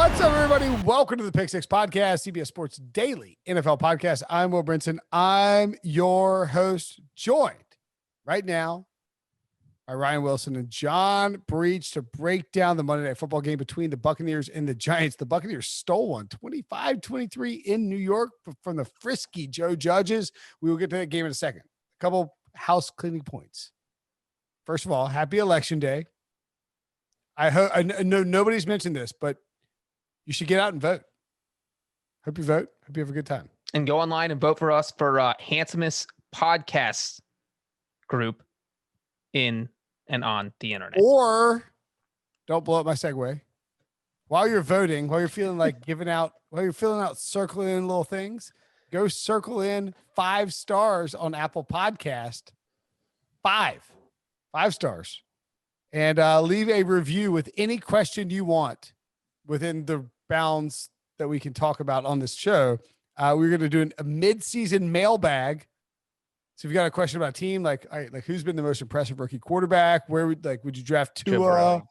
What's up, everybody? Welcome to the Pick Six Podcast, CBS Sports Daily NFL Podcast. I'm Will Brinson. I'm your host, joined right now by Ryan Wilson and John Breech to break down the Monday Night Football game between the Buccaneers and the Giants. The Buccaneers stole one, 25-23 in New York from the frisky Joe Judges. We will get to that game in a second. A couple house cleaning points. First of all, happy Election Day. I know nobody's mentioned this, but you should get out and vote. Hope you vote. Hope you have a good time. And go online and vote for us for handsomest podcast group in and on the internet. Or don't blow up my segue. While you're voting, while you're feeling like while you're filling out, circling in little things, go circle in 5 stars on Apple Podcast. 5 stars. And leave a review with any question you want within the bounds that we can talk about on this show. We're going to do a mid-season mailbag. So if you got a question about a team, like who's been the most impressive rookie quarterback? Where would you draft Tua?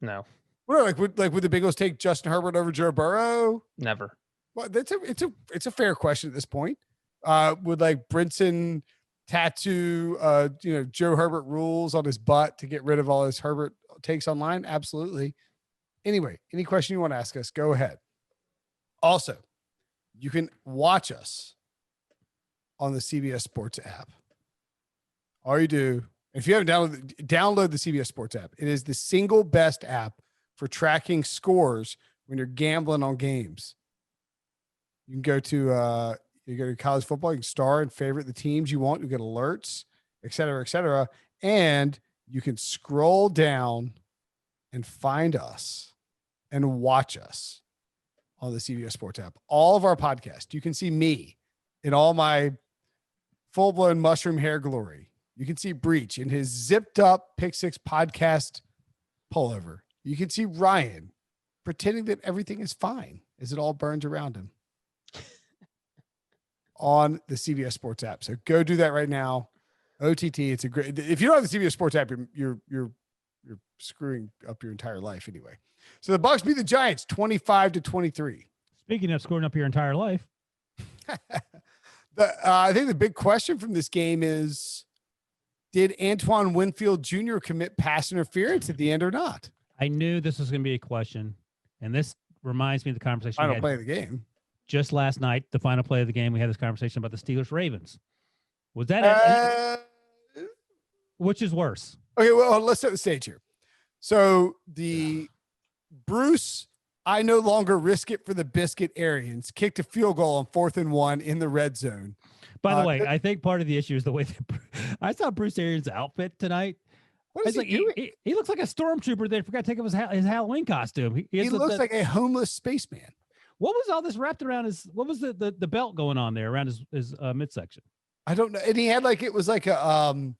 No. What would the Bengals take Justin Herbert over Joe Burrow? Never. Well, it's a fair question at this point. Would Brinson tattoo Joe Herbert rules on his butt to get rid of all his Herbert takes online? Absolutely. Anyway, any question you want to ask us, go ahead. Also, you can watch us on the CBS Sports app. All you do, if you haven't download the CBS Sports app. It is the single best app for tracking scores when you're gambling on games. You can go to college football. You can star and favorite the teams you want. You get alerts, et cetera, and you can scroll down and find us and watch us on the CBS Sports app. All of our podcasts, you can see me in all my full-blown mushroom hair glory. You can see Breech in his zipped-up Pick Six podcast pullover. You can see Ryan pretending that everything is fine as it all burns around him on the CBS Sports app. So go do that right now. OTT, it's a great. If you don't have the CBS Sports app, you're screwing up your entire life anyway. So the Bucs beat the Giants 25-23. Speaking of screwing up your entire life, I think the big question from this game is, did Antoine Winfield Jr. commit pass interference at the end or not? I knew this was going to be a question, and this reminds me of the conversation Final play of the game. Just last night, the final play of the game, we had this conversation about the Steelers-Ravens. Was that which is worse? Okay, well, let's set the stage here. So Bruce, I no longer risk it for the biscuit Arians, kicked a field goal on 4th and 1 in the red zone. By the way, I think part of the issue is the way I saw Bruce Arians' outfit tonight. What is he doing? He looks like a stormtrooper that forgot to take off his Halloween costume. He looks like a homeless spaceman. What was all this wrapped around what was the belt going on there around his midsection? I don't know. And he had it was like a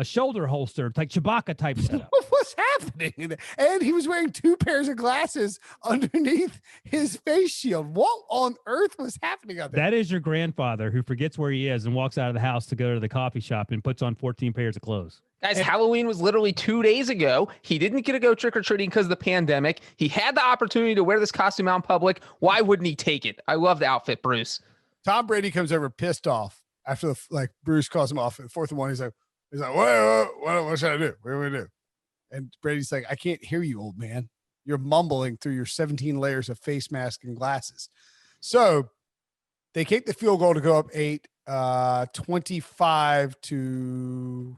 shoulder holster, like Chewbacca type setup. What was happening? And he was wearing 2 pairs of glasses underneath his face shield. What on earth was happening out there? That is your grandfather who forgets where he is and walks out of the house to go to the coffee shop and puts on 14 pairs of clothes. Guys, Halloween was literally 2 days ago. He didn't get to go trick-or-treating because of the pandemic. He had the opportunity to wear this costume out in public. Why wouldn't he take it? I love the outfit, Bruce. Tom Brady comes over pissed off after Bruce calls him off at 4th and 1. He's like, what should I do? What do we do? And Brady's like, I can't hear you, old man. You're mumbling through your 17 layers of face mask and glasses. So they kick the field goal to go up 8, 25 to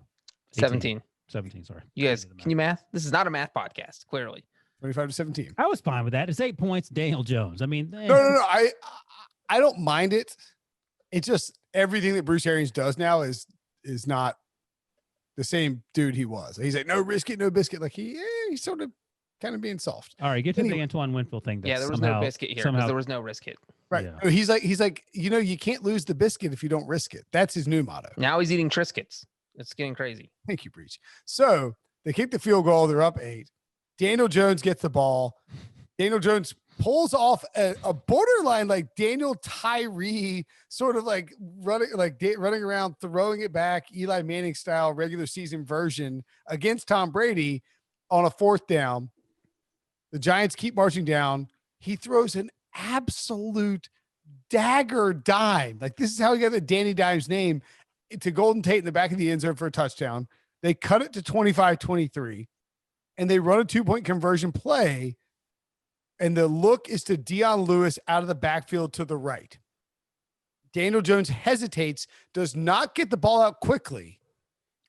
17. 17, sorry. You guys, can you math? This is not a math podcast, clearly. 25 to 17. I was fine with that. It's 8 points, Daniel Jones. I mean, no. I don't mind it. It's just everything that Bruce Arians does now is not the same dude he was. He's like, no biscuit, no biscuit. Like he's sort of kind of being soft. All right, get to the Antoine Winfield thing. Yeah, there was no biscuit here because there was no risk hit. Right. Yeah. He's like, you can't lose the biscuit if you don't risk it. That's his new motto. Now he's eating Triscuits. It's getting crazy. Thank you, Breech. So they kick the field goal. They're up 8. Daniel Jones gets the ball. Daniel Jones pulls off a borderline like Daniel Tyree sort of like running around, throwing it back, Eli Manning style regular season version against Tom Brady on a 4th down. The Giants keep marching down. he throws an absolute dagger dime. Like, this is how he got the Danny Dimes name, to Golden Tate in the back of the end zone for a touchdown. They cut it to 25-23, and they run a 2-point conversion play. And the look is to Dion Lewis out of the backfield to the right. Daniel Jones hesitates, does not get the ball out quickly.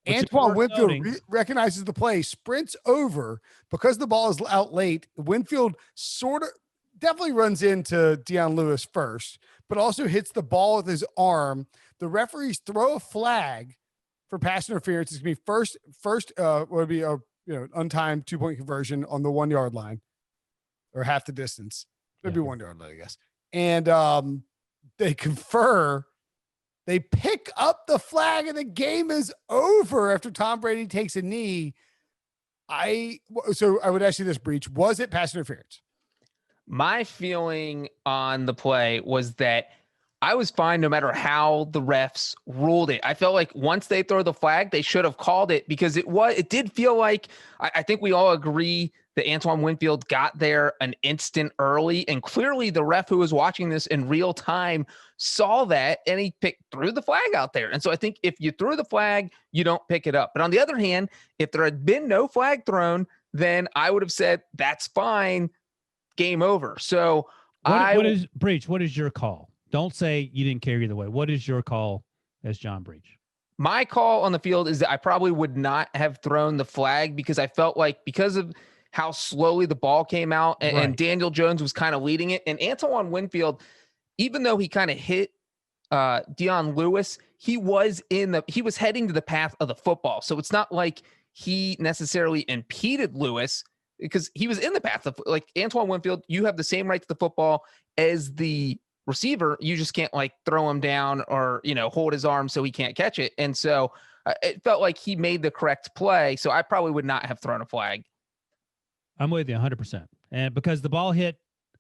Antoine Winfield recognizes the play, sprints over because the ball is out late. Winfield definitely runs into Dion Lewis first, but also hits the ball with his arm. The referees throw a flag for pass interference. It's going to be first would be a untimed 2-point conversion on the 1 yard line, or half the distance. It'd be 1 yard line, I guess. And they confer. They pick up the flag, and the game is over after Tom Brady takes a knee. So I would ask you this, Breech. Was it pass interference? My feeling on the play was that I was fine no matter how the refs ruled it. I felt like once they throw the flag, they should have called it, because it did feel like, I think we all agree that Antoine Winfield got there an instant early, and clearly the ref who was watching this in real time saw that, and he threw the flag out there. And so I think if you threw the flag, you don't pick it up. But on the other hand, if there had been no flag thrown, then I would have said, that's fine, game over. So what is Breech? What is your call? Don't say you didn't care either way. What is your call as John Breech? My call on the field is that I probably would not have thrown the flag, because I felt like, because of how slowly the ball came out, and Daniel Jones was kind of leading it. And Antoine Winfield, even though he kind of hit Dion Lewis, he was heading to the path of the football. So it's not like he necessarily impeded Lewis, because he was in the path of, like, Antoine Winfield, you have the same right to the football as the receiver. You just can't, like, throw him down or, hold his arm so he can't catch it. And so it felt like he made the correct play. So I probably would not have thrown a flag. I'm with you 100%. And because the ball hit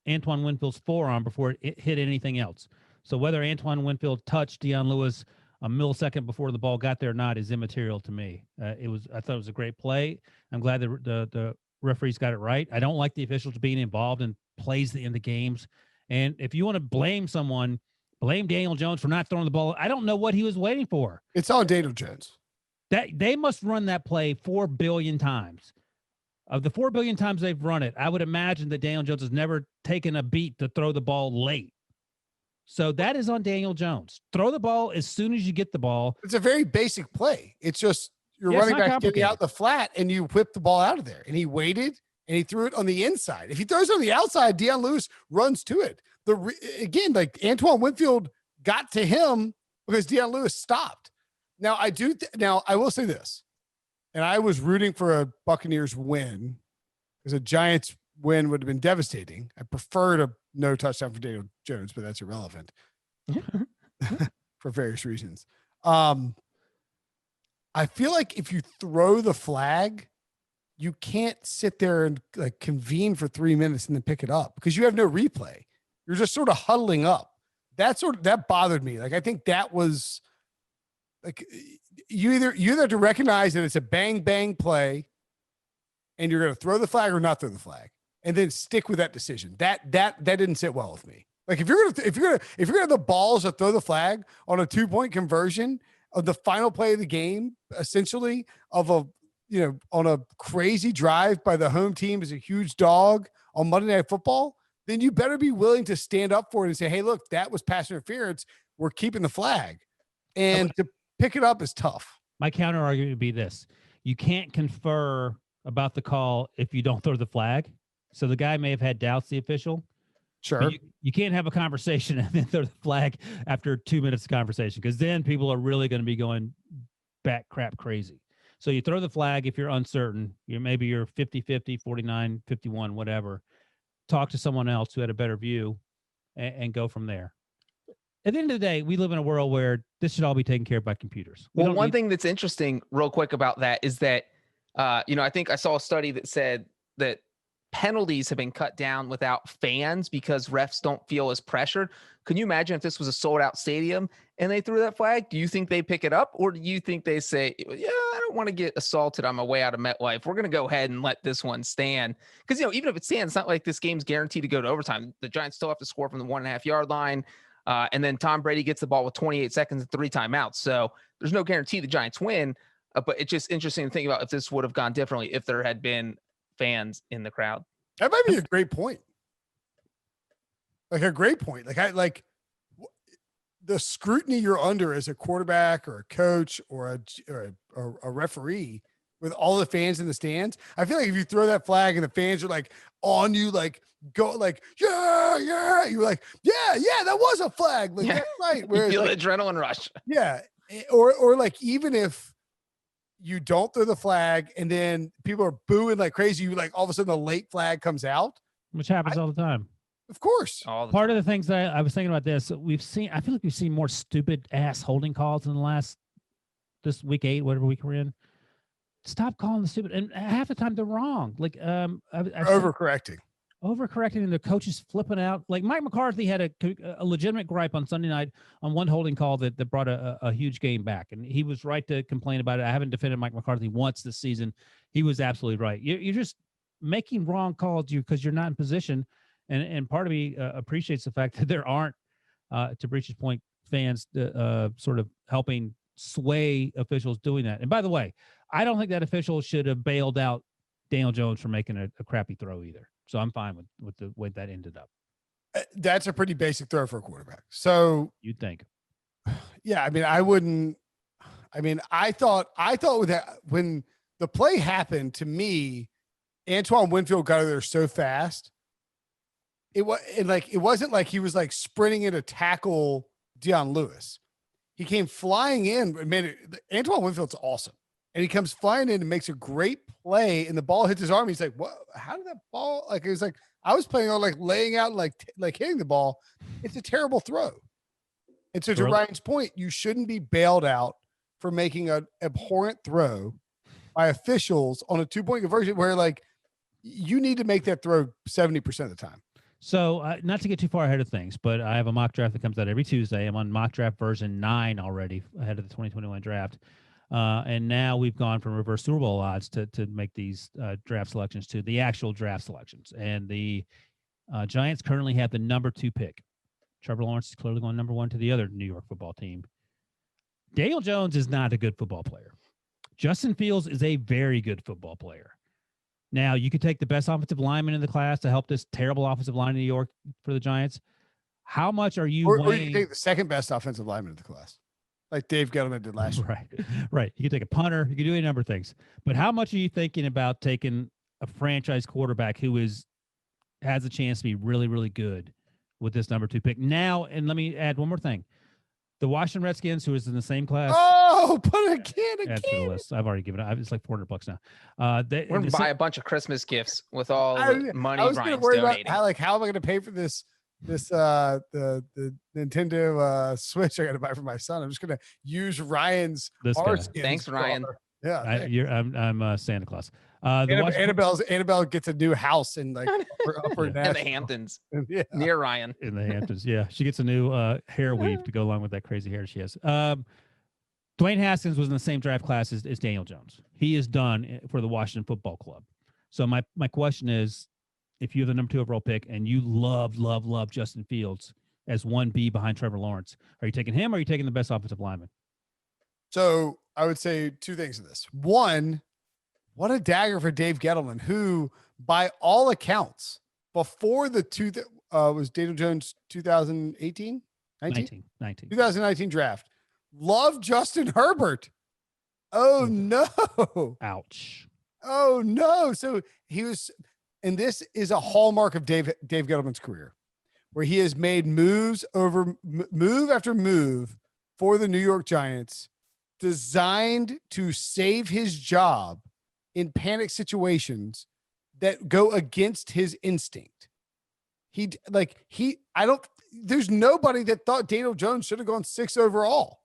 Antoine Winfield's forearm before it hit anything else. So whether Antoine Winfield touched Dion Lewis a millisecond before the ball got there or not is immaterial to me. I thought it was a great play. I'm glad the referees got it right. I don't like the officials being involved in plays in the games. And if you want to blame someone, blame Daniel Jones for not throwing the ball. I don't know what he was waiting for. It's on Daniel Jones. That they must run that play 4 billion times. Of the 4 billion times they've run it, I would imagine that Daniel Jones has never taken a beat to throw the ball late. So that is on Daniel Jones. Throw the ball as soon as you get the ball. It's a very basic play. It's just you're running back, getting out the flat, and you whip the ball out of there. And he waited, and he threw it on the inside. If he throws it on the outside, Dion Lewis runs to it. Again, like, Antoine Winfield got to him because Dion Lewis stopped. Now, I will say this. And I was rooting for a Buccaneers win, because a Giants win would have been devastating. I preferred a no touchdown for Daniel Jones, but that's irrelevant for various reasons. I feel like if you throw the flag, you can't sit there and, like, convene for 3 minutes and then pick it up, because you have no replay. You're just sort of huddling up. That bothered me. Like, I think that was, like, you either have to recognize that it's a bang bang play, and you're going to throw the flag or not throw the flag, and then stick with that decision. That didn't sit well with me. Like, if you're gonna have the balls to throw the flag on a 2-point conversion of the final play of the game, essentially of on a crazy drive by the home team as a huge dog on Monday Night Football, then you better be willing to stand up for it and say, hey, look, that was pass interference. We're keeping the flag. And to pick it up is tough. My counter argument would be this. You can't confer about the call if you don't throw the flag. So the guy may have had doubts, the official. Sure. You can't have a conversation and then throw the flag after 2 minutes of conversation, because then people are really going to be going bat crap crazy. So you throw the flag if you're uncertain. Maybe you're 50-50, 49-51, whatever. Talk to someone else who had a better view and go from there. At the end of the day, we live in a world where this should all be taken care of by computers. Well, one thing that's interesting real quick about that is that, I think I saw a study that said that penalties have been cut down without fans because refs don't feel as pressured. Can you imagine if this was a sold out stadium and they threw that flag? Do you think they pick it up, or do you think they say, yeah, I don't want to get assaulted on my way out of MetLife. We're going to go ahead and let this one stand. Because, even if it stands, it's not like this game's guaranteed to go to overtime. The Giants still have to score from the 1.5 yard line. And then Tom Brady gets the ball with 28 seconds and 3 timeouts. So there's no guarantee the Giants win. But it's just interesting to think about if this would have gone differently if there had been fans in the crowd. That might be a great point. Like a great point. Like the scrutiny you're under as a quarterback or a coach or a referee with all the fans in the stands. I feel like if you throw that flag and the fans are like on you, like go like, yeah, you're like, yeah, that was a flag. Like, that's right. You feel the adrenaline rush. Yeah. Or like, even if you don't throw the flag and then people are booing like crazy, you like all of a sudden the late flag comes out. Which happens all the time. Of course. Part of the things that I was thinking about this, I feel like we've seen more stupid ass holding calls in this week 8, whatever week we're in. Stop calling the stupid. And half the time they're wrong. Like, overcorrecting, and the coaches flipping out. Like Mike McCarthy had a legitimate gripe on Sunday night on one holding call that brought a huge game back. And he was right to complain about it. I haven't defended Mike McCarthy once this season. He was absolutely right. You're just making wrong calls because you're not in position. And part of me appreciates the fact that there aren't, to Breech's point, fans sort of helping sway officials doing that. And by the way, I don't think that official should have bailed out Daniel Jones for making a crappy throw either. So I'm fine with the way that ended up. That's a pretty basic throw for a quarterback. So you'd think. Yeah, I mean, I thought with that, when the play happened, to me, Antoine Winfield got there so fast. It wasn't like he was like sprinting in to tackle Deion Lewis. He came flying in and made it. Antoine Winfield's awesome. And he comes flying in and makes a great play, and the ball hits his arm. He's like, what? How did that ball? Like, it was like, I was playing on like laying out and like hitting the ball. It's a terrible throw. And so to Ryan's point, you shouldn't be bailed out for making an abhorrent throw by officials on a 2-point conversion where like you need to make that throw 70% of the time. So not to get too far ahead of things, but I have a mock draft that comes out every Tuesday. I'm on mock draft version 9 already ahead of the 2021 draft. And now we've gone from reverse Super Bowl odds to make these draft selections to the actual draft selections. And the Giants currently have the number 2 pick. Trevor Lawrence is clearly going number 1 to the other New York football team. Daniel Jones is not a good football player. Justin Fields is a very good football player. Now, you could take the best offensive lineman in the class to help this terrible offensive line in New York for the Giants. How much are you weighing? Or you could take the second best offensive lineman in the class, like Dave Gettleman did last year. Right. You could take a punter. You could do any number of things. But how much are you thinking about taking a franchise quarterback who has a chance to be really, really good with this number 2 pick? Now, and let me add one more thing. The Washington Redskins, who is in the same class. Oh, put it again. Add to the list. I've already given it. It's like $400 now. We're going to buy a bunch of Christmas gifts with all the money Ryan's donating. How am I going to pay for this the Nintendo Switch I got to buy for my son? I'm just going to use Ryan's. Thanks, Ryan. Yeah, I'm Santa Claus. Annabelle gets a new house in like upper in the Hamptons, near Ryan. In the Hamptons, yeah. She gets a new hair weave to go along with that crazy hair she has. Dwayne Haskins was in the same draft class as Daniel Jones. He is done for the Washington Football Club. So my question is, if you have the number 2 overall pick and you love Justin Fields as 1B behind Trevor Lawrence, are you taking him or are you taking the best offensive lineman? So I would say 2 things in this. One, what a dagger for Dave Gettleman, who, by all accounts, before the was Daniel Jones 2018? 2019 draft, loved Justin Herbert. Oh, no. Ouch. Oh, no. So he was, and this is a hallmark of Dave Gettleman's career, where he has made move after move for the New York Giants, designed to save his job in panic situations that go against his instinct. There's nobody that thought Daniel Jones should have gone 6 overall.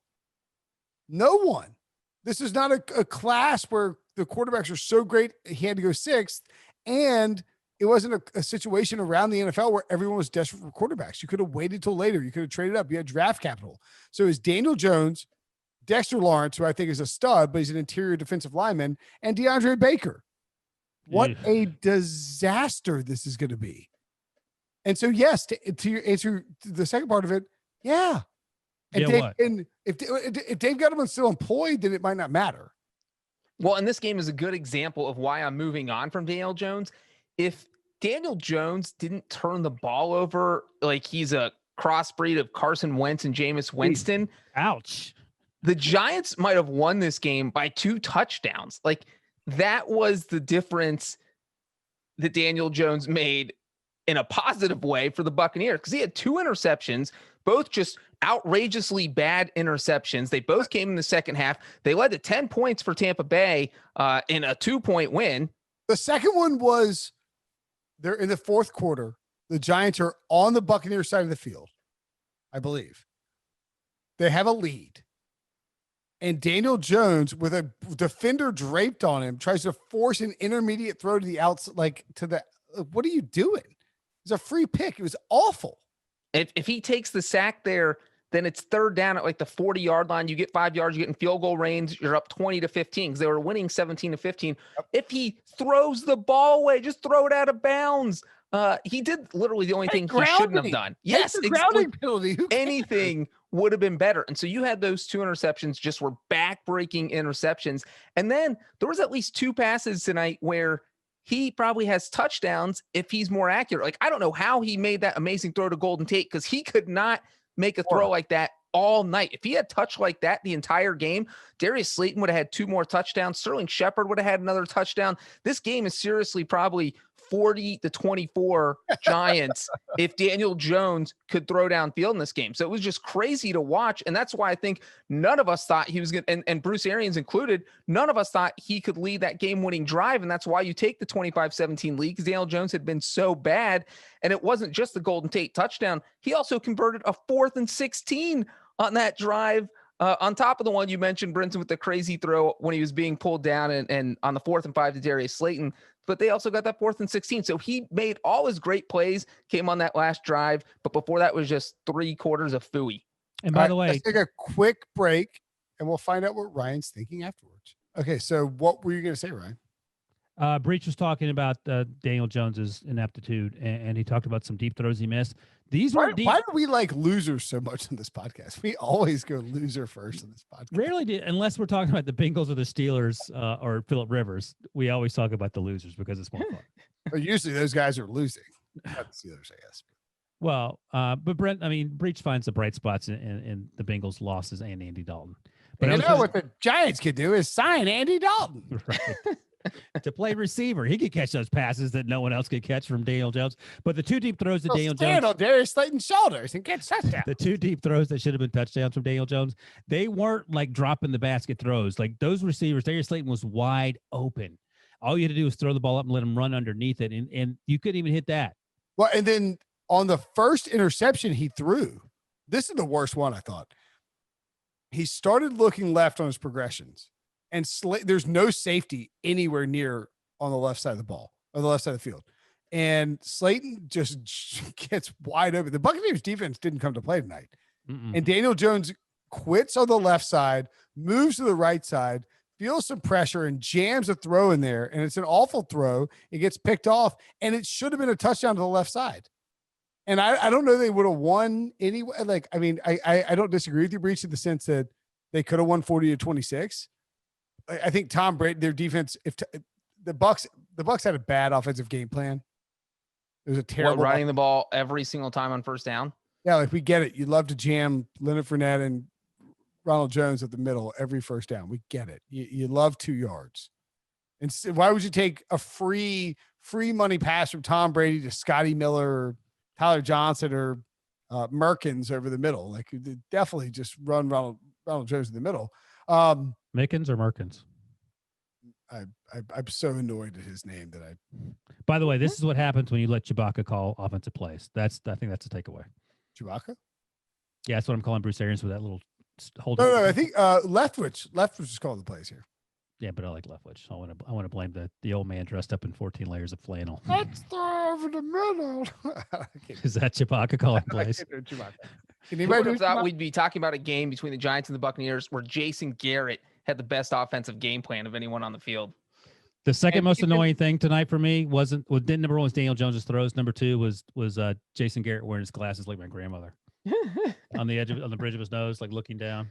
No one. This is not a class where the quarterbacks are so great he had to go 6th, and it wasn't a situation around the NFL where everyone was desperate for quarterbacks. You could have waited till later. You could have traded up. You had draft capital. So is Daniel Jones Dexter Lawrence, who I think is a stud, but he's an interior defensive lineman, and DeAndre Baker. What a disaster this is going to be. And so, yes, to your answer, the second part of it, yeah. And if Dave Gettleman's still employed, then it might not matter. Well, and this game is a good example of why I'm moving on from Daniel Jones. If Daniel Jones didn't turn the ball over like he's a crossbreed of Carson Wentz and Jameis Winston, ouch, the Giants might have won this game by 2 touchdowns. Like, that was the difference that Daniel Jones made in a positive way for the Buccaneers, because he had 2 interceptions, both just outrageously bad interceptions. They both came in the second half. They led to 10 points for Tampa Bay in a 2-point win. The second one was they're in the fourth quarter. The Giants are on the Buccaneers side of the field, I believe. They have a lead. And Daniel Jones, with a defender draped on him, tries to force an intermediate throw to the outside, what are you doing? It's a free pick. It was awful. If he takes the sack there, then it's third down at like the 40-yard line. You get 5 yards, you get in field goal range. You're up 20-15 because they were winning 17-15. Yep. If he throws the ball away, just throw it out of bounds. He did literally the only thing he shouldn't have done. Yes, grounding penalty. Anything would have been better. And so you had those 2 interceptions, just were back-breaking interceptions. And then there was at least 2 passes tonight where he probably has touchdowns if he's more accurate. Like, I don't know how he made that amazing throw to Golden Tate, because he could not make a throw like that all night. If he had touched like that the entire game, Darius Slayton would have had 2 more touchdowns. Sterling Shepard would have had another touchdown. This game is seriously probably 40-24 Giants if Daniel Jones could throw downfield in this game. So it was just crazy to watch. And that's why I think none of us thought he was going to, and Bruce Arians included, none of us thought he could lead that game-winning drive. And that's why you take the 25-17 lead, because Daniel Jones had been so bad. And it wasn't just the Golden Tate touchdown. He also converted a 4th and 16 on that drive. On top of the one you mentioned, Brinson, with the crazy throw when he was being pulled down and on the 4th and 5 to Darius Slayton. But they also got that 4th and 16. So he made all his great plays, came on that last drive. But before that was just 3 quarters of phooey. And by the way, let's take a quick break and we'll find out what Ryan's thinking afterwards. Okay, so what were you going to say, Ryan? Breech was talking about Daniel Jones's ineptitude, and he talked about some deep throws he missed. These were deep. Why do we like losers so much in this podcast? We always go loser first in this podcast. Rarely do, unless we're talking about the Bengals or the Steelers or Phillip Rivers. We always talk about the losers because it's more fun. But usually those guys are losing. Not the Steelers, I guess. Well, but Brent, I mean, Breech finds the bright spots in the Bengals' losses and Andy Dalton. But you know what the Giants could do is sign Andy Dalton. Right. To play receiver. He could catch those passes that no one else could catch from Daniel Jones. But the 2 deep throws that Daniel Jones on Darius Slayton's shoulders and catch touchdown. The 2 deep throws that should have been touchdowns from Daniel Jones, they weren't like dropping the basket throws. Like those receivers, Darius Slayton was wide open. All you had to do was throw the ball up and let him run underneath it. And you couldn't even hit that. Well, and then on the first interception he threw, this is the worst one, I thought. He started looking left on his progressions. And there's no safety anywhere near on the left side of the ball or the left side of the field. And Slayton just gets wide open. The Buccaneers defense didn't come to play tonight. And Daniel Jones quits on the left side, moves to the right side, feels some pressure and jams a throw in there. And it's an awful throw. It gets picked off and it should have been a touchdown to the left side. And I don't know they would have won anyway. Like, I mean, I don't disagree with you, Breech, in the sense that they could have won 40-26. I think Tom Brady, their defense, the Bucs had a bad offensive game plan. It was a terrible running the ball every single time on first down. Yeah, like we get it. You'd love to jam Leonard Fournette and Ronald Jones at the middle every first down. We get it. You love 2 yards. And why would you take a free money pass from Tom Brady to Scotty Miller or Tyler Johnson or Merkins over the middle? Like, definitely just run Ronald Jones in the middle. Mickens or Merkins? I'm so annoyed at his name that I. By the way, this is what happens when you let Chewbacca call offensive plays. I think that's a takeaway. Chewbacca? Yeah, that's what I'm calling Bruce Arians with that little hold. No, I think Leftwich is calling the plays here. Yeah, but I like Leftwich. I want to blame the old man dressed up in 14 layers of flannel. Let's throw over the middle. Is that Chewbacca calling plays? Who would have thought we'd be talking about a game between the Giants and the Buccaneers where Jason Garrett had the best offensive game plan of anyone on the field. The second most annoying thing tonight for me number one was Daniel Jones's throws. Number two was Jason Garrett wearing his glasses like my grandmother on the bridge of his nose, like looking down.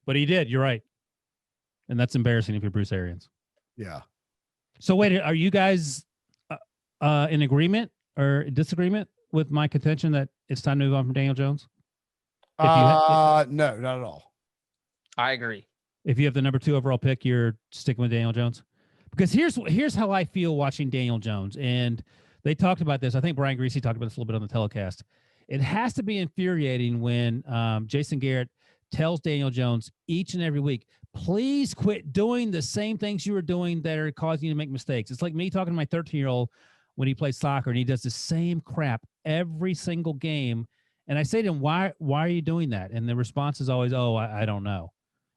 But he did. You're right, and that's embarrassing if you're Bruce Arians. Yeah. So wait, are you guys in agreement or disagreement with my contention that it's time to move on from Daniel Jones? No, not at all. I agree. If you have the number 2 overall pick, you're sticking with Daniel Jones. Because here's how I feel watching Daniel Jones, and they talked about this. I think Brian Greasy talked about this a little bit on the telecast. It has to be infuriating when Jason Garrett tells Daniel Jones each and every week, please quit doing the same things you were doing that are causing you to make mistakes. It's like me talking to my 13-year-old when he plays soccer and he does the same crap every single game. And I say to him, why are you doing that? And the response is always, oh, I don't know.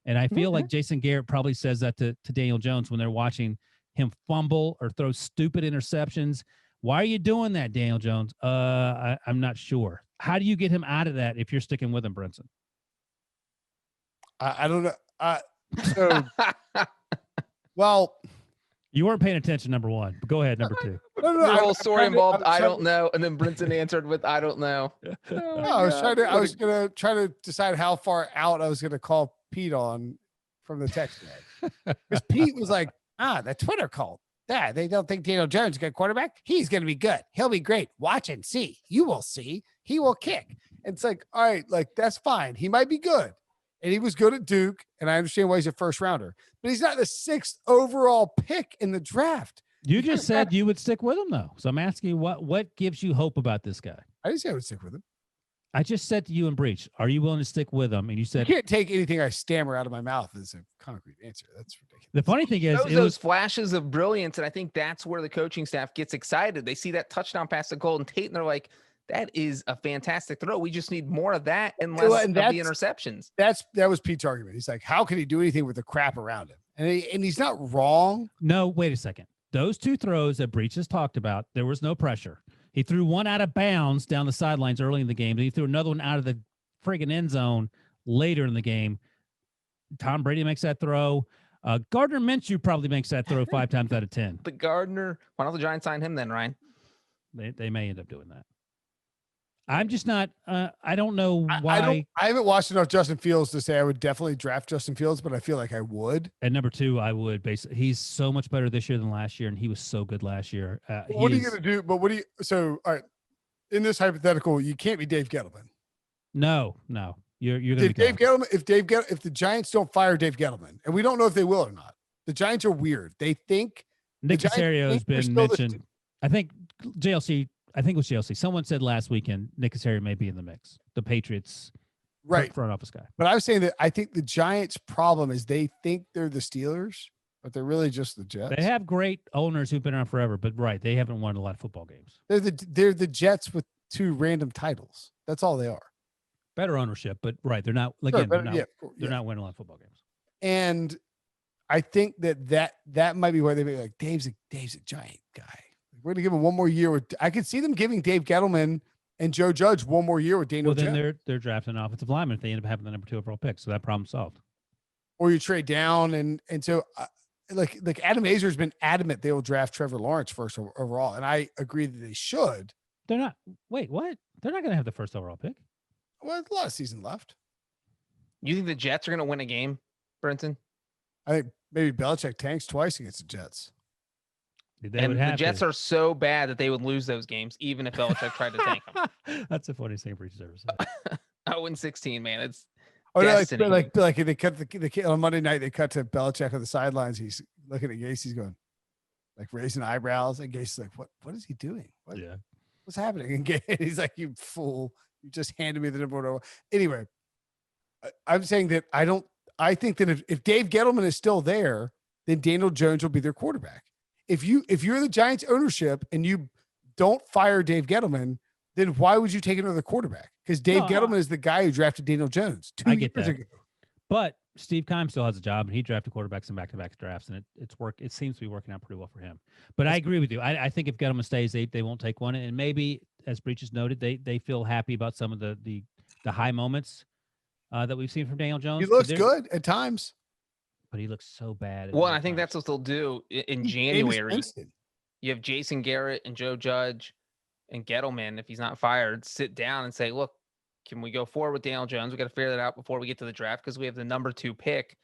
And I feel like Jason Garrett probably says that to Daniel Jones when they're watching him fumble or throw stupid interceptions. Why are you doing that, Daniel Jones? I'm not sure. How do you get him out of that if you're sticking with him, Brinson? I don't know. So, well, you weren't paying attention, number one. But go ahead, number 2. The whole story involved, I don't know, and then Brinson answered with, I don't know. I was gonna try to decide how far out I was gonna call Pete on from the text thread. Because Pete was like, the Twitter cult. Yeah, they don't think Daniel Jones is a good quarterback. He's going to be good. He'll be great. Watch and see. You will see. He will kick. And it's like, all right, like that's fine. He might be good. And he was good at Duke. And I understand why he's a first rounder. But he's not the 6th overall pick in the draft. You just said you would stick with him, though. So I'm asking you, what gives you hope about this guy? I didn't say I would stick with him. I just said to you and Breech, are you willing to stick with him? And you said, you can't take anything I stammer out of my mouth as a concrete answer. That's ridiculous. The funny thing is, those flashes of brilliance, and I think that's where the coaching staff gets excited. They see that touchdown pass to Golden Tate, and they're like, that is a fantastic throw. We just need more of that and less of the interceptions. That was Pete's argument. He's like, how can he do anything with the crap around him? And he's not wrong. No, wait a second. Those 2 throws that Breech has talked about, there was no pressure. He threw one out of bounds down the sidelines early in the game. Then he threw another one out of the friggin' end zone later in the game. Tom Brady makes that throw. Gardner Minshew probably makes that throw 5 times out of 10. But Gardner, why don't the Giants sign him then, Ryan? They may end up doing that. I'm just not. I don't know why. I haven't watched enough Justin Fields to say I would definitely draft Justin Fields, but I feel like I would. At number 2, I would. Basically, he's so much better this year than last year, and he was so good last year. What are you going to do? But so, all right, in this hypothetical, you can't be Dave Gettleman. No, you're going to be Dave Gettleman. If the Giants don't fire Dave Gettleman, and we don't know if they will or not, the Giants are weird. They think Nick Caserio has been mentioned. I think JLC. I think it was JLC. Someone said last weekend Nick Caserio may be in the mix. The Patriots front office guy. But I was saying that I think the Giants' problem is they think they're the Steelers, but they're really just the Jets. They have great owners who've been around forever, but they haven't won a lot of football games. They're the Jets with 2 random titles. That's all they are. Better ownership, but they're not. Again, they're not winning a lot of football games. And I think that might be why they be like Dave's a Giant guy. We're going to give him one more year. I could see them giving Dave Gettleman and Joe Judge one more year with Daniel Jones. Well, then they're drafting an offensive lineman if they end up having the number 2 overall pick. So that problem's solved. Or you trade down. And so like Adam Azer has been adamant they will draft Trevor Lawrence first overall. And I agree that they should. They're not. Wait, what? They're not going to have the first overall pick. Well, there's a lot of season left. You think the Jets are going to win a game, Brinson? I think maybe Belichick tanks twice against the Jets. The Jets are so bad that they would lose those games, even if Belichick tried to tank them. That's the funniest thing Breech ever said. 0-16, man. It's destiny. Like they cut the on Monday night. They cut to Belichick on the sidelines. He's looking at Gase. He's going, like raising eyebrows, and Gase is like, "What is he doing? What's happening?" And he's like, "You fool! You just handed me the number 1." Anyway, I'm saying that I think that if Dave Gettleman is still there, then Daniel Jones will be their quarterback. If you're the Giants ownership and you don't fire Dave Gettleman, then why would you take another quarterback? Because Dave Gettleman is the guy who drafted Daniel Jones 2 years ago. But Steve Keim still has a job, and he drafted quarterbacks in back-to-back drafts, and it seems to be working out pretty well for him. But I agree with you. I think if Gettleman stays, they won't take one, and maybe, as Breech has noted, they feel happy about some of the the high moments that we've seen from Daniel Jones. He looks good at times, but he looks so bad. Well, I think that's what they'll do in January. Winston. You have Jason Garrett and Joe Judge and Gettleman, if he's not fired, sit down and say, look, can we go forward with Daniel Jones? We got to figure that out before we get to the draft because we have the number 2 pick.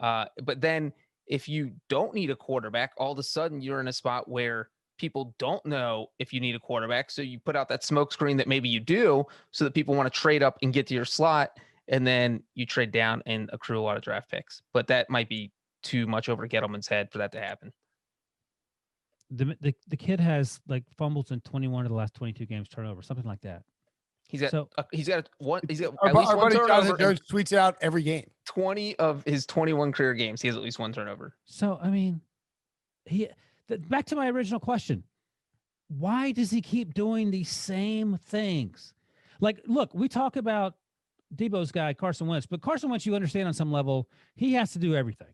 But then if you don't need a quarterback, all of a sudden you're in a spot where people don't know if you need a quarterback. So you put out that smoke screen that maybe you do so that people want to trade up and get to your slot. And then you trade down and accrue a lot of draft picks. But that might be too much over Gettleman's head for that to happen. The kid has like fumbles in 21 of the last 22 games, turnover, something like that. He's got at least one Jonathan turnover. Jones tweets out every game. 20 of his 21 career games, he has at least one turnover. So I mean, back to my original question: why does he keep doing these same things? Like, look, we talk about Debo's guy Carson Wentz, but Carson Wentz, you understand on some level, he has to do everything.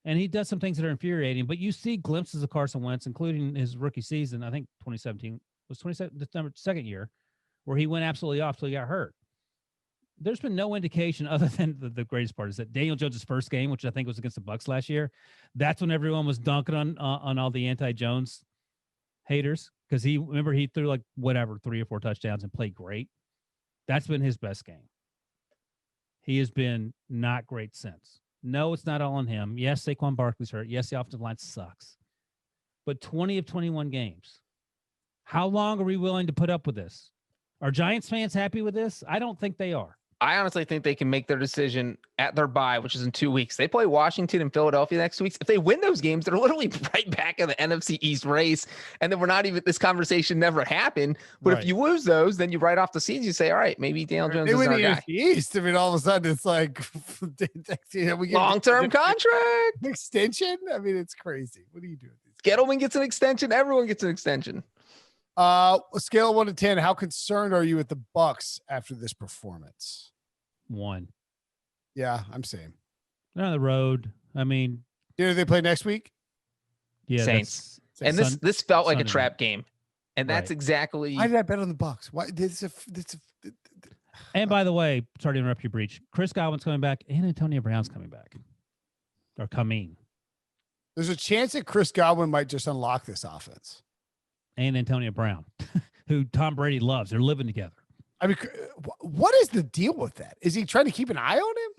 And he does some things that are infuriating, but you see glimpses of Carson Wentz, including his rookie season. I think 2017 was 27 the second year, where he went absolutely off till he got hurt. There's been no indication other than the greatest part is that Daniel Jones' first game, which I think was against the Bucs last year, that's when everyone was dunking on all the anti-Jones haters because he threw like 3 or 4 touchdowns and played great. That's been his best game. He has been not great since. No, it's not all on him. Yes, Saquon Barkley's hurt. Yes, the offensive line sucks. But 20 of 21 games. How long are we willing to put up with this? Are Giants fans happy with this? I don't think they are. I honestly think they can make their decision at their bye, which is in 2 weeks. They play Washington and Philadelphia next week. If they win those games, they're literally right back in the NFC East race. And then this conversation never happened. But if you lose those, then you write off the seeds. You say, all right, maybe Daniel Jones is our guy. NFC East. I mean, all of a sudden it's like we get long-term contract extension. I mean, it's crazy. What are you doing? Gettleman gets an extension. Everyone gets an extension. Scale of 1 to 10. How concerned are you with the Bucs after this performance? 1. Yeah, I'm same. They're on the road. I mean, do they play next week? Yeah, Saints. And this felt like a trap game, and that's exactly. Why did I bet on the Bucs? Why this? And by the way, sorry to interrupt you, Breech. Chris Godwin's coming back, and Antonio Brown's coming back, or coming. There's a chance that Chris Godwin might just unlock this offense. And Antonio Brown, who Tom Brady loves. They're living together. I mean, what is the deal with that? Is he trying to keep an eye on him?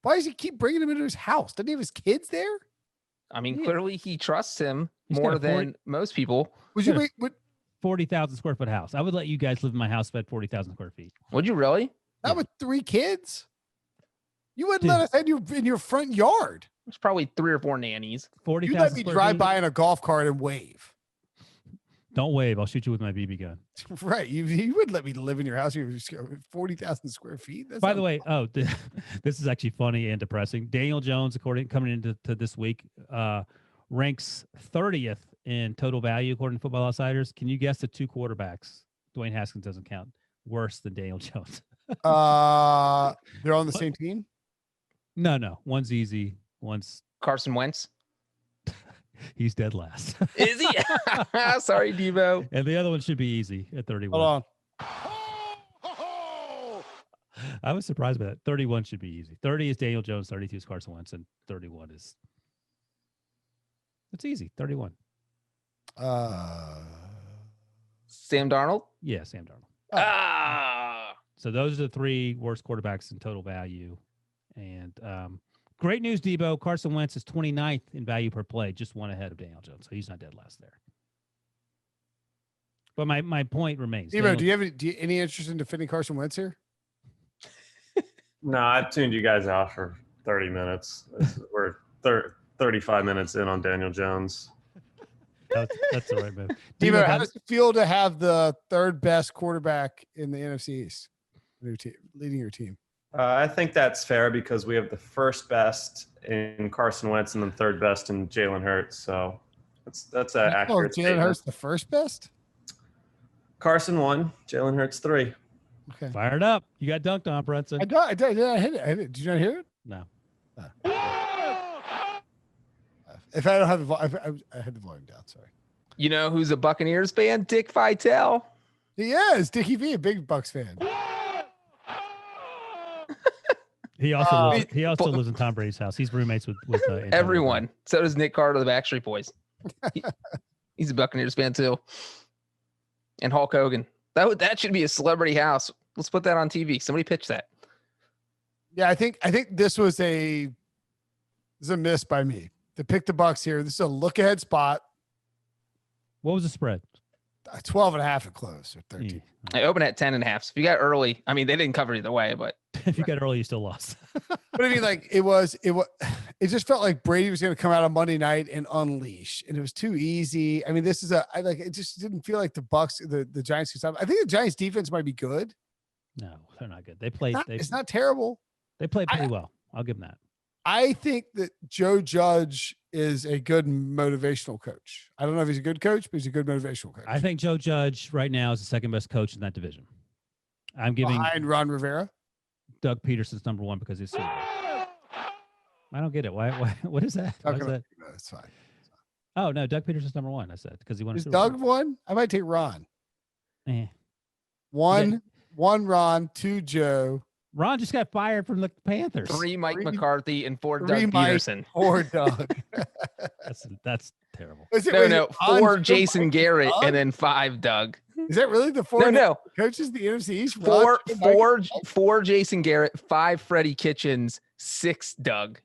Why does he keep bringing him into his house? Doesn't he have his kids there? I mean, clearly he trusts him more than most people. Would you wait? 40,000 square foot house. I would let you guys live in my house if I had 40,000 square feet. Would you really? Not with 3 kids. You wouldn't let us in your front yard. There's probably 3 or 4 nannies. 40,000. You let me drive by in a golf cart and wave. Don't wave. I'll shoot you with my BB gun. Right. You would let me live in your house. You 40,000 square feet. By the way, this is actually funny and depressing. Daniel Jones, coming into this week, ranks 30th in total value according to Football Outsiders. Can you guess the 2 quarterbacks? Dwayne Haskins doesn't count. Worse than Daniel Jones. They're on the same team? No. One's easy. One's Carson Wentz. He's dead last. Is he? Sorry, Debo. And the other one should be easy at 31. Hold on. I was surprised by that. 31 should be easy. 30 is Daniel Jones, 32 is Carson Wentz, and 31 is it's easy. 31. Sam Darnold? Yeah, Sam Darnold. Ah. So those are the 3 worst quarterbacks in total value. And great news, Debo. Carson Wentz is 29th in value per play, just 1 ahead of Daniel Jones. So he's not dead last there. But my point remains. Debo, do you have any interest in defending Carson Wentz here? No, I tuned you guys out for 30 minutes. We're 35 minutes in on Daniel Jones. That's the right move. Debo, how does it feel to have the 3rd best quarterback in the NFC East leading your team? I think that's fair because we have the 1st best in Carson Wentz and then 3rd best in Jalen Hurts. So that's an accurate statement. Jalen Hurts the 1st best? Carson 1, Jalen Hurts 3. Okay. Fired up. You got dunked on, Brinson. I did. I hit it. Did you not hear it? No. If I don't have I had the volume down. Sorry. You know who's a Buccaneers fan? Dick Vitale. He is. Dickie V, a big Bucs fan. He also lives in Tom Brady's house. He's roommates with Antonio everyone. Brown. So does Nick Carter, the Backstreet Boys. He's a Buccaneers fan too. And Hulk Hogan. That should be a celebrity house. Let's put that on TV. Somebody pitch that. Yeah, I think this was a miss by me to pick the Bucs here. This is a look ahead spot. What was the spread? 12.5 at close, or 13. I opened at 10.5. So if you got early, I mean, they didn't cover either way, but if you got early, you still lost. But I mean, like it just felt like Brady was going to come out on Monday night and unleash, and it was too easy. I mean, it just didn't feel like the Bucs, the Giants could stop. I think the Giants defense might be good. No, they're not good. They played. It's not terrible. They played pretty well. I'll give them that. I think that Joe Judge is a good motivational coach. I don't know if he's a good coach, but he's a good motivational coach. I think Joe Judge right now is the second best coach in that division. I'm giving behind Ron Rivera. Doug Peterson's number one because he's. I don't get it. Why? What is that? Why is that? No, it's fine. Oh no, Doug Peterson's number one. I said because he won. Is Doug one? I might take Ron. One Ron, 2 Joe. Ron just got fired from the Panthers. 3 Mike McCarthy and 4 Doug Peterson. 4 Doug. That's terrible. No, 4 Jason Garrett Doug? And then 5 Doug. Is that really the 4? No. Coaches in the NFC East. 4 Jason Garrett, 5 Freddie Kitchens, 6 Doug.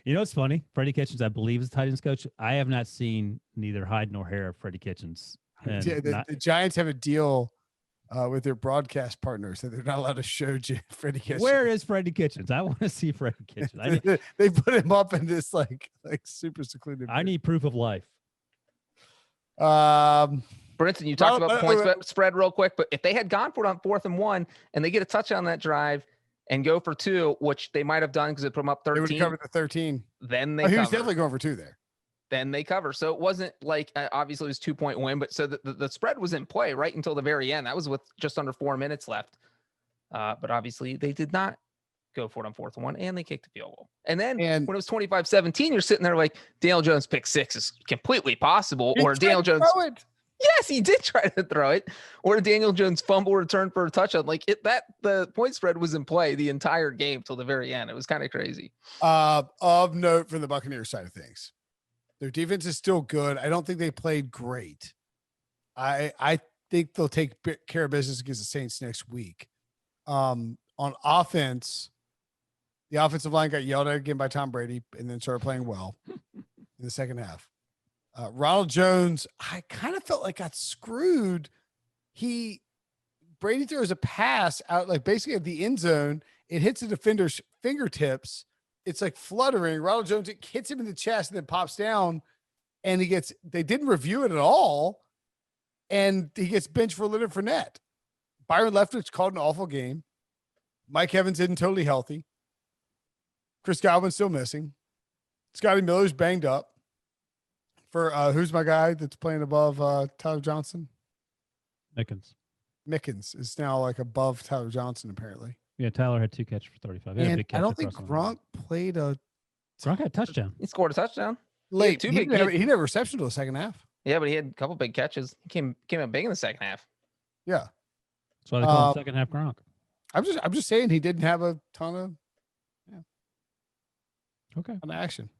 You know what's funny? Freddie Kitchens, I believe, is the tight ends coach. I have not seen neither hide nor hair of Freddie Kitchens. The Giants have a deal with their broadcast partners that they're not allowed to show Freddie Kitchens. Where is Freddie Kitchens? I want to see Freddie Kitchens. They put him up in this like super secluded. I need proof of life. Brinson, you talked about point spread real quick, but if they had gone for it on 4th and 1 and they get a touchdown on that drive and go for 2, which they might have done because they put them up 13. They would have covered the 13. Then they he was definitely going for 2 there. Then they cover. So it wasn't like, obviously it was 2-point win, but so the spread was in play right until the very end. That was with just under 4 minutes left. But obviously they did not go for it on 4th and 1 and they kicked the field goal. And then when it was 25-17, you're sitting there like Daniel Jones pick 6 is completely possible. Or Daniel Jones. Yes, he did try to throw it. Or Daniel Jones fumble return for a touchdown. Like the point spread was in play the entire game till the very end. It was kind of crazy. Of note from the Buccaneers side of things. Their defense is still good. I don't think they played great. I think they'll take care of business against the Saints next week. On offense, the offensive line got yelled at again by Tom Brady and then started playing well in the second half. Ronald Jones, I kind of felt like got screwed. Brady throws a pass out like basically at the end zone. It hits the defender's fingertips. It's like fluttering. Ronald Jones, it hits him in the chest and then pops down, and they didn't review it at all, and he gets benched for Leonard Fournette. Byron Leftwich called an awful game. Mike Evans isn't totally healthy. Chris Godwin's still missing. Scotty Miller's banged up. For who's my guy that's playing above Tyler Johnson? Mickens is now like above Tyler Johnson apparently. Yeah, Tyler had 2 catches for 35. And I don't think Gronk played a. Gronk had a touchdown. He scored a touchdown. Late. He didn't have a reception to the second half. Yeah, but he had a couple big catches. He came up big in the second half. Yeah. That's why they call him second half Gronk. I'm just saying he didn't have a ton of action.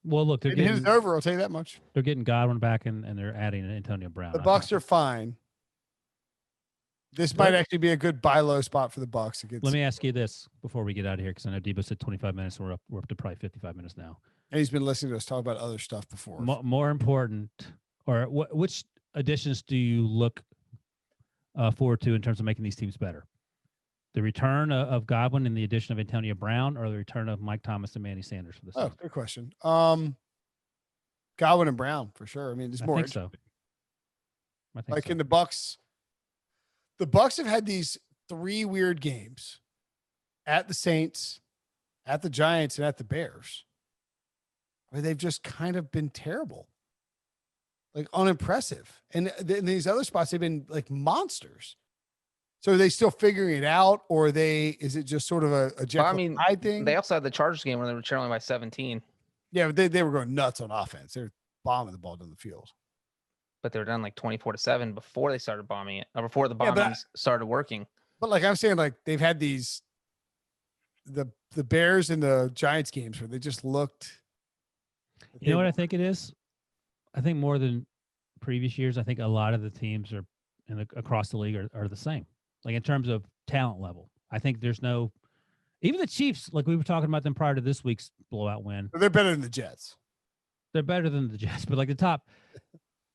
Well, look, they're getting it over. I'll tell you that much. They're getting Godwin back and they're adding Antonio Brown. The Bucs are fine. This might actually be a good buy low spot for the Bucs. Let me ask you this before we get out of here, because I know Debo said 25 minutes, and we're up to probably 55 minutes now. And he's been listening to us talk about other stuff before. More important, or which additions do you look forward to in terms of making these teams better? The return of Godwin and the addition of Antonio Brown, or the return of Mike Thomas and Manny Sanders for this season? Good question. Godwin and Brown for sure. I mean, it's more. I think so. In the Bucs. The Bucs have had these 3 weird games at the Saints, at the Giants, and at the Bears, where they've just kind of been terrible, like unimpressive. And in these other spots, they've been like monsters. So are they still figuring it out, or is it just sort of a Jekyll and Hyde thing? They also had the Chargers game where they were trailing by 17. Yeah, but they were going nuts on offense. They were bombing the ball down the field. But they were down like 24-7 before they started bombing it, or before the bombings started working. But like I'm saying, like they've had these the Bears and the Giants games where they just looked. You know what I think it is? I think more than previous years, I think a lot of the teams are across the league are the same. Like in terms of talent level, I think there's no. Even the Chiefs, like we were talking about them prior to this week's blowout win. They're better than the Jets. They're better than the Jets, but like the top.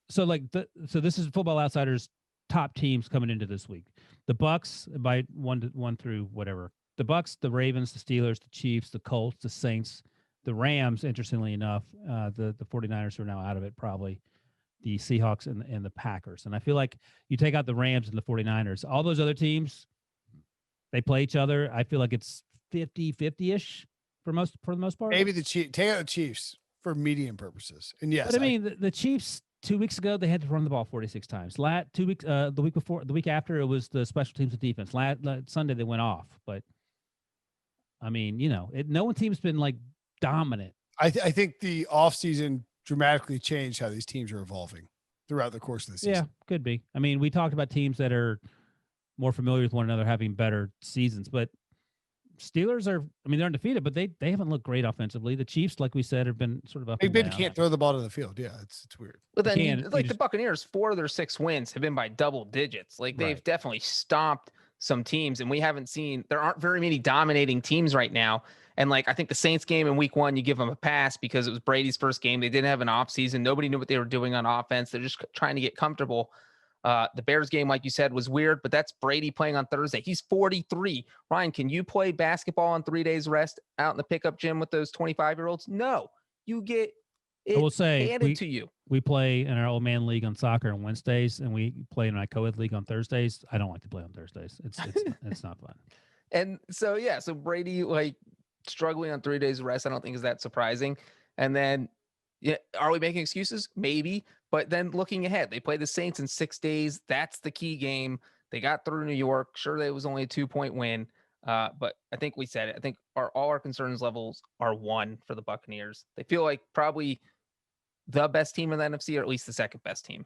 So this is Football Outsiders top teams coming into this week. The Bucs by one through whatever. The Bucs, the Ravens, the Steelers, the Chiefs, the Colts, the Saints, the Rams. Interestingly enough, the 49ers are now out of it. Probably the Seahawks and the Packers. And I feel like you take out the Rams and the 49ers, all those other teams, they play each other. I feel like it's 50-50-ish for the most part. Maybe the Chiefs, take out the Chiefs for medium purposes. And yes, but I mean the Chiefs 2 weeks ago they had to run the ball 46 times. 2 weeks, the week after it was the special teams and defense. Sunday they went off, but I mean, no one team's been like dominant. I think the offseason dramatically changed how these teams are evolving throughout the course of the season. Yeah, could be. I mean, we talked about teams that are more familiar with one another having better seasons, but Steelers they're undefeated, but they haven't looked great offensively. The Chiefs, like we said, have been sort of up Big and Ben down. can't throw the ball to the field. Yeah, it's weird. But then, the Buccaneers, 4 of their 6 wins have been by double digits. Like they've definitely stomped some teams, and we haven't seen. There aren't very many dominating teams right now. And like I think the Saints game in Week 1, you give them a pass because it was Brady's first game. They didn't have an off season. Nobody knew what they were doing on offense. They're just trying to get comfortable. The Bears game, like you said, was weird, but that's Brady playing on Thursday. He's 43. Ryan, can you play basketball on 3 days rest out in the pickup gym with those 25-year-olds? No, you get it handed to you. We play in our old man league on soccer on Wednesdays, and we play in my co-ed league on Thursdays. I don't like to play on Thursdays. It's not fun. And so Brady like struggling on 3 days of rest, I don't think is that surprising. And then, are we making excuses? Maybe. But then looking ahead, they play the Saints in 6 days. That's the key game. They got through New York. Sure, it was only a 2-point win. But I think we said it. I think all our concerns levels are 1 for the Buccaneers. They feel like probably the best team in the NFC, or at least the second best team.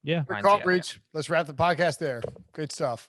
Yeah. Great call, Breech. Let's wrap the podcast there. Good stuff.